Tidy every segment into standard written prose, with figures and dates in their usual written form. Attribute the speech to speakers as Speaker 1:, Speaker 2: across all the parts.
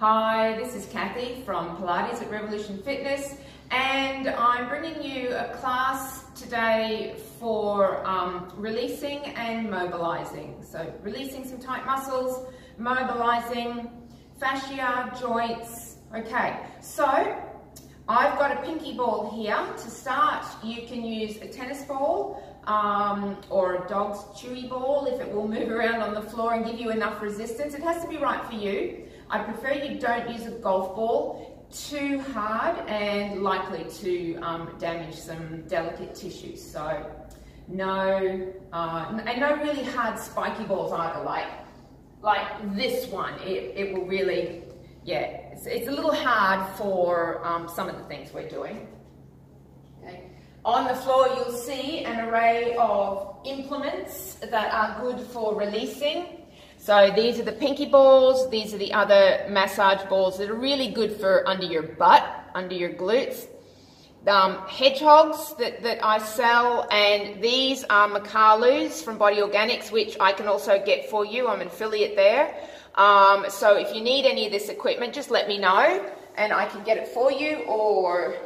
Speaker 1: Hi, this is Kathy from Pilates at Revolution Fitness, and I'm bringing you a class today for releasing and mobilizing. So releasing some tight muscles, mobilizing fascia, joints. Okay, so I've got a pinky ball here. To start, you can use a tennis ball or a dog's chewy ball if it will move around on the floor and give you enough resistance. It has to be right for you. I prefer you don't use a golf ball, too hard and likely to damage some delicate tissues. So no, and no really hard spiky balls either, like this one. It will really, yeah, it's a little hard for some of the things we're doing. Okay. On the floor you'll see an array of implements that are good for releasing. So these are the pinky balls, these are the other massage balls that are really good for under your butt, under your glutes. Hedgehogs that I sell, and these are Macalus from Body Organics, which I can also get for you. I'm an affiliate there. So if you need any of this equipment, just let me know and I can get it for you, or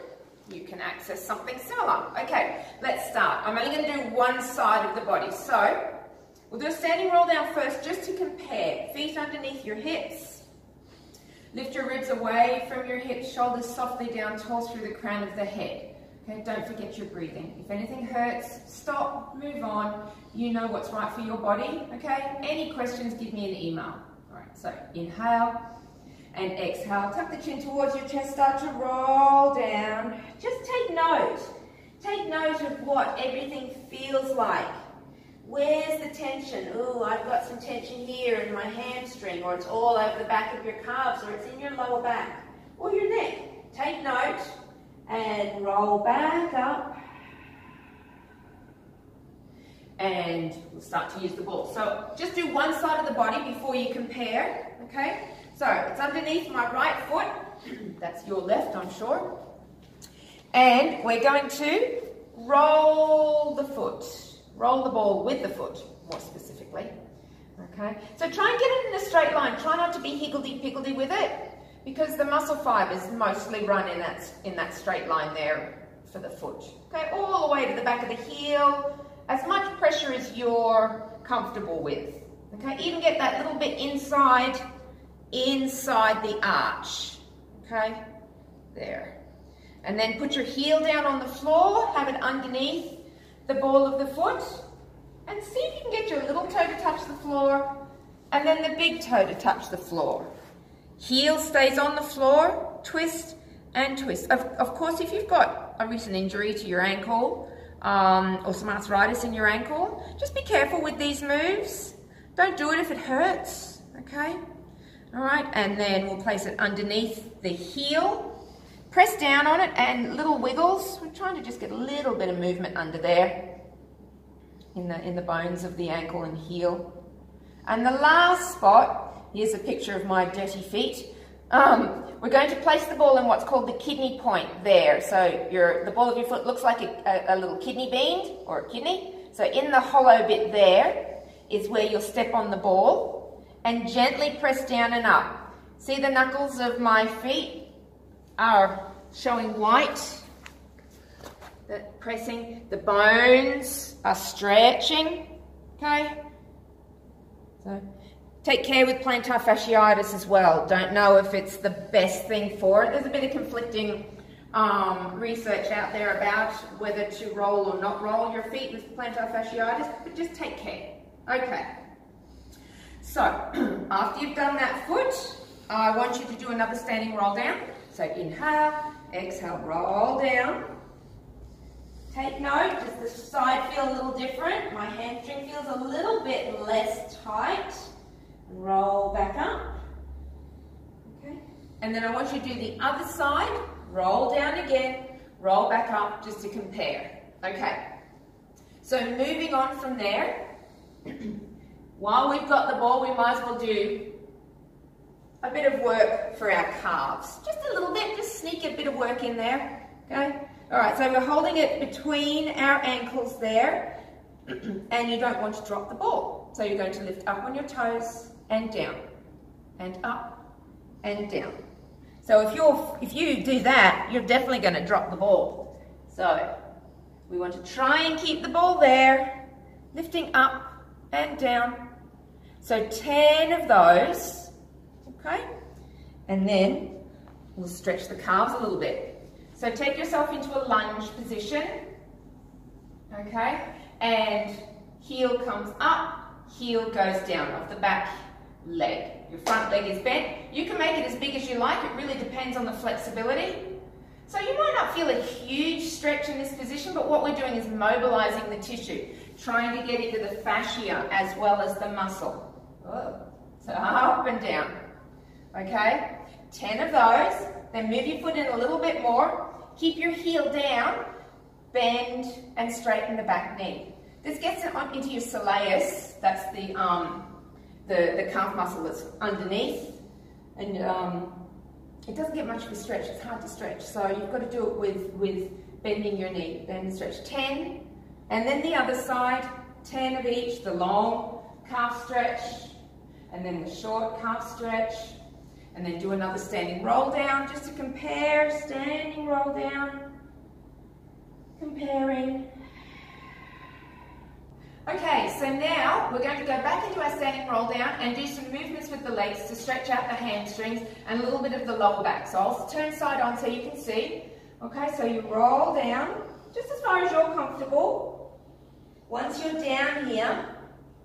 Speaker 1: you can access something similar. Okay, let's start. I'm only going to do one side of the body. So we'll do a standing roll down first, just to compare. Feet underneath your hips. Lift your ribs away from your hips, shoulders softly down, toes through the crown of the head. Okay, don't forget your breathing. If anything hurts, stop, move on. You know what's right for your body, okay? Any questions, give me an email. All right, so inhale and exhale. Tuck the chin towards your chest, start to roll down. Just take note. Take note of what everything feels like. Where's the tension? Oh, I've got some tension here in my hamstring, or it's all over the back of your calves, or it's in your lower back, or your neck. Take note and roll back up. And we'll start to use the ball. So just do one side of the body before you compare, okay? So it's underneath my right foot. That's your left, I'm sure. And we're going to roll the foot. Roll the ball with the foot, more specifically. Okay, so try and get it in a straight line. Try not to be higgledy-piggledy with it, because the muscle fibers mostly run in that straight line there for the foot. Okay, all the way to the back of the heel, as much pressure as you're comfortable with. Okay, even get that little bit inside the arch. Okay, there. And then put your heel down on the floor, have it underneath the ball of the foot, and see if you can get your little toe to touch the floor and then the big toe to touch the floor. Heel stays on the floor, twist and twist. Of course, if you've got a recent injury to your ankle or some arthritis in your ankle, just be careful with these moves. Don't do it if it hurts, okay? All right, and then we'll place it underneath the heel. Press down on it and little wiggles. We're trying to just get a little bit of movement under there in the bones of the ankle and heel. And the last spot, here's a picture of my dirty feet. We're going to place the ball in what's called the kidney point there. So the ball of your foot looks like a little kidney bean or a kidney. So in the hollow bit there is where you'll step on the ball and gently press down and up. See the knuckles of my feet are showing white, pressing, the bones are stretching, okay? So take care with plantar fasciitis as well. Don't know if it's the best thing for it. There's a bit of conflicting research out there about whether to roll or not roll your feet with plantar fasciitis, but just take care, okay? So after you've done that foot, I want you to do another standing roll down. So inhale, exhale, roll down. Take note, does the side feel a little different? My hamstring feels a little bit less tight. Roll back up. Okay. And then I want you to do the other side. Roll down again, roll back up, just to compare. Okay. So moving on from there, while we've got the ball, we might as well do a bit of work for our calves. Just a little bit, just sneak a bit of work in there, okay? All right, so we're holding it between our ankles there, and you don't want to drop the ball. So you're going to lift up on your toes and down, and up, and down. So if you do that, you're definitely going to drop the ball. So we want to try and keep the ball there, lifting up and down. So 10 of those, okay? And then we'll stretch the calves a little bit. So take yourself into a lunge position, okay? And heel comes up, heel goes down off the back leg. Your front leg is bent. You can make it as big as you like. It really depends on the flexibility. So you might not feel a huge stretch in this position, but what we're doing is mobilizing the tissue, trying to get into the fascia as well as the muscle. Oh. So up and down. Okay? 10 of those. Then move your foot in a little bit more. Keep your heel down. Bend and straighten the back knee. This gets into your soleus. That's the calf muscle that's underneath. And it doesn't get much of a stretch. It's hard to stretch. So you've got to do it with bending your knee. Bend and stretch. 10. And then the other side. 10 of each. The long calf stretch. And then the short calf stretch. And then do another standing roll down just to compare. Standing roll down. Comparing. Okay, so now we're going to go back into our standing roll down and do some movements with the legs to stretch out the hamstrings and a little bit of the lower back. So I'll turn side on so you can see. Okay, so you roll down just as far as you're comfortable. Once you're down here,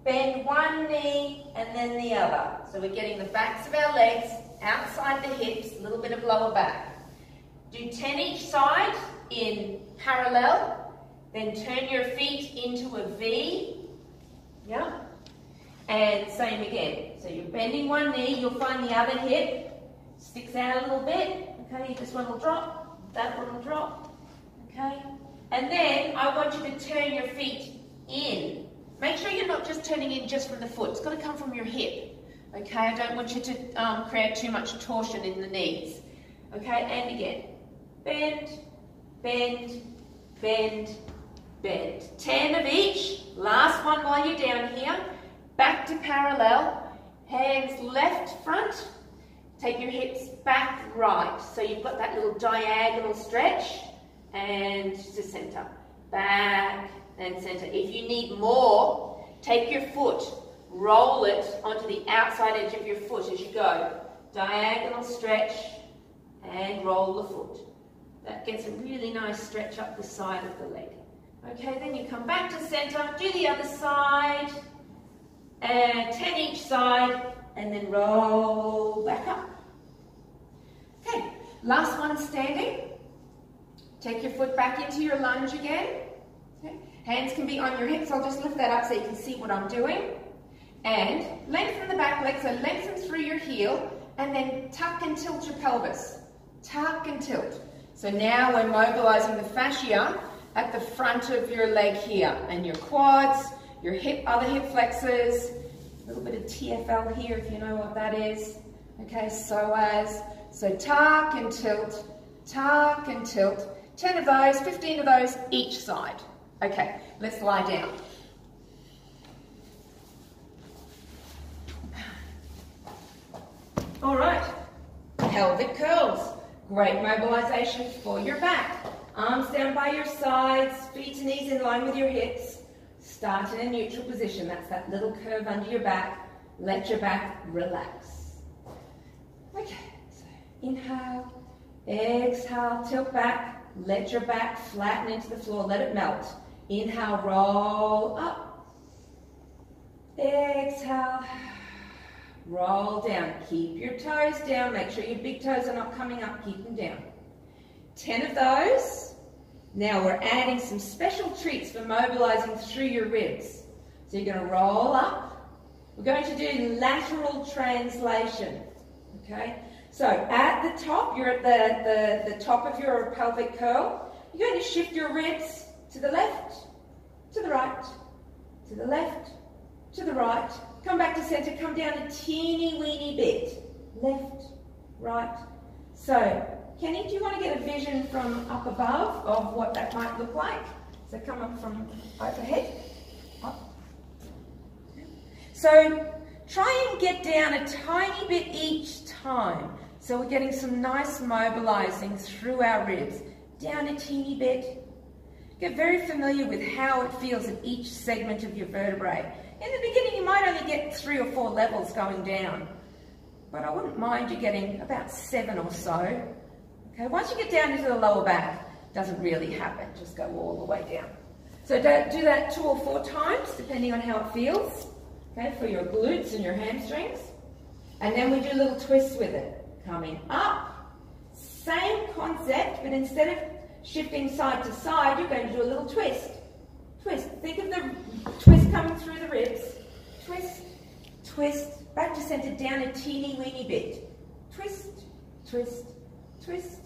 Speaker 1: bend one knee and then the other. So we're getting the backs of our legs outside the hips, a little bit of lower back. Do 10 each side in parallel. Then turn your feet into a V. Yeah. And same again. So you're bending one knee, you'll find the other hip sticks out a little bit. Okay, this one will drop, that one will drop. Okay. And then I want you to turn your feet in. Make sure you're not just turning in just from the foot. It's got to come from your hip. Okay, I don't want you to create too much torsion in the knees. Okay, and again. Bend, bend, bend, bend. 10 of each. Last one while you're down here. Back to parallel. Hands left front. Take your hips back right. So you've got that little diagonal stretch. And to center. Back and center. If you need more, take your foot. Roll it onto the outside edge of your foot as you go. Diagonal stretch. And roll the foot. That gets a really nice stretch up the side of the leg. Okay, then you come back to center, do the other side, and 10 each side, and then roll back up. Okay, last one standing. Take your foot back into your lunge again. Okay. Hands can be on your hips. I'll just lift that up so you can see what I'm doing. And lengthen the back leg, so lengthen through your heel, and then tuck and tilt your pelvis. Tuck and tilt. So now we're mobilizing the fascia at the front of your leg here, and your quads, your other hip flexors, a little bit of TFL here if you know what that is. Okay, so tuck and tilt, 10 of those, 15 of those each side. Okay, let's lie down. All right, pelvic curls. Great mobilization for your back. Arms down by your sides, feet and knees in line with your hips. Start in a neutral position. That's that little curve under your back. Let your back relax. Okay, so inhale, exhale, tilt back. Let your back flatten into the floor. Let it melt. Inhale, roll up. Exhale, roll down. Keep your toes down. Make sure your big toes are not coming up. Keep them down. 10 of those. Now we're adding some special treats for mobilizing through your ribs. So you're going to roll up. We're going to do lateral translation. Okay? So at the top, you're at the top of your pelvic curl. You're going to shift your ribs to the left, to the right, to the left, to the right. Come back to center. Come down a teeny weeny bit. Left, right. So Kenny, do you want to get a vision from up above of what that might look like? So come up from overhead. Up. So try and get down a tiny bit each time. So we're getting some nice mobilizing through our ribs. Down a teeny bit. Get very familiar with how it feels at each segment of your vertebrae. In the beginning, you might only get 3 or 4 levels going down, but I wouldn't mind you getting about 7 or so. Okay, once you get down into the lower back, it doesn't really happen. Just go all the way down. So do that 2 or 4 times, depending on how it feels, okay, for your glutes and your hamstrings. And then we do little twists with it. Coming up, same concept, but instead of shifting side to side, you're going to do a little twist. Twist. Think of the twist coming through the ribs. Twist, twist, back to center, down a teeny weeny bit. Twist, twist, twist,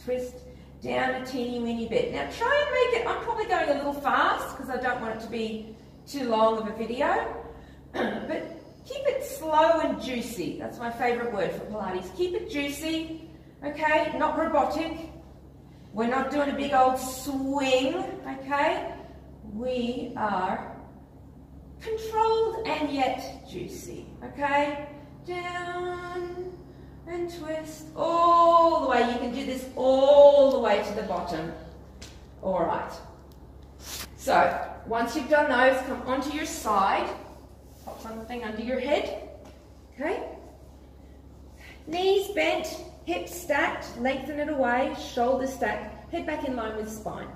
Speaker 1: twist, down a teeny weeny bit. Now try and make it, I'm probably going a little fast because I don't want it to be too long of a video, but keep it slow and juicy. That's my favorite word for Pilates. Keep it juicy, okay, not robotic. We're not doing a big old swing, okay? We are controlled and yet juicy, okay? Down and twist all the way. You can do this all the way to the bottom. All right. So once you've done those, come onto your side. Pop something under your head, okay? Knees bent, hips stacked, lengthen it away, shoulders stacked, head back in line with spine.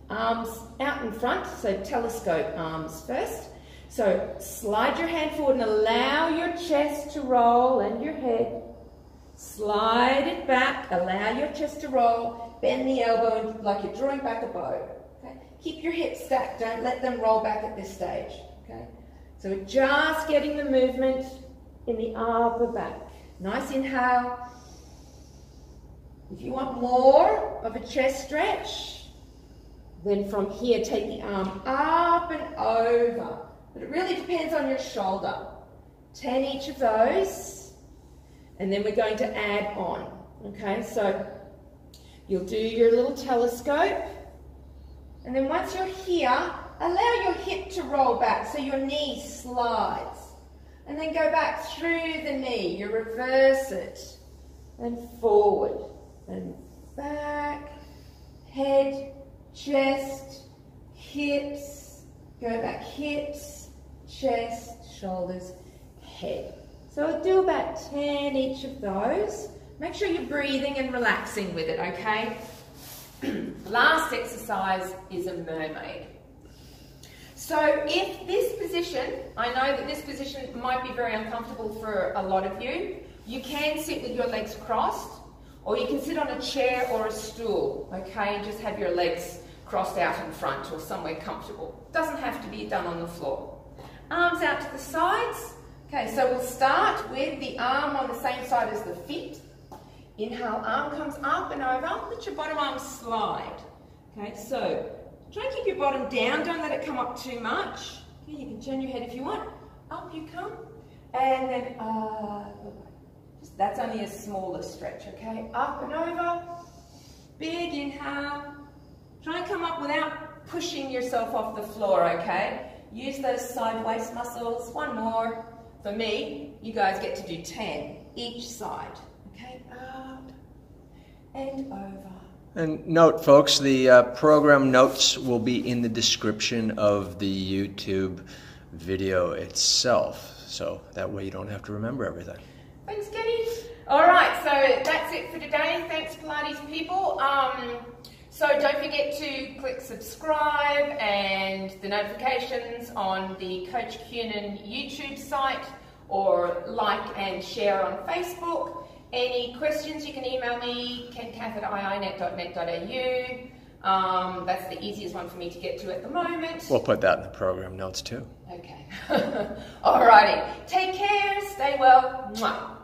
Speaker 1: Arms out in front, so telescope arms first. So slide your hand forward and allow your chest to roll and your head. Slide it back, allow your chest to roll, bend the elbow like you're drawing back a bow. Okay? Keep your hips stacked, don't let them roll back at this stage. Okay? So we're just getting the movement in the upper back. Nice inhale. If you want more of a chest stretch, then from here take the arm up and over. But it really depends on your shoulder. 10 each of those. And then we're going to add on. Okay, so you'll do your little telescope. And then once you're here, allow your hip to roll back so your knee slides. And then go back through the knee. You reverse it. And forward. And back. Head, chest, hips. Go back, hips, chest, shoulders, head. So I'll do about 10 each of those. Make sure you're breathing and relaxing with it, okay? Last exercise is a mermaid. So if this position, I know that this position might be very uncomfortable for a lot of you. You can sit with your legs crossed, or you can sit on a chair or a stool, okay? And just have your legs crossed out in front or somewhere comfortable. Doesn't have to be done on the floor. Arms out to the sides. Okay, so we'll start with the arm on the same side as the feet. Inhale, arm comes up and over. Let your bottom arm slide. Okay, so try and keep your bottom down. Don't let it come up too much. Okay, you can turn your head if you want. Up you come. And then that's only a smaller stretch, okay? Up and over. Big inhale. Try and come up without pushing yourself off the floor, okay? Use those side waist muscles. One more. For me, you guys get to do 10 each side. Okay, up and over.
Speaker 2: And note, folks, the program notes will be in the description of the YouTube video itself. So that way you don't have to remember everything.
Speaker 1: Thanks, Kenny. All right, so that's it for today. Thanks, Pilates people. So don't forget to click subscribe and the notifications on the Coach Cunin YouTube site, or like and share on Facebook. Any questions, you can email me, kenkath@iinet.net.au. That's the easiest one for me to get to at the moment.
Speaker 2: We'll put that in the program notes too.
Speaker 1: Okay. Alrighty. Take care, stay well. Mwah.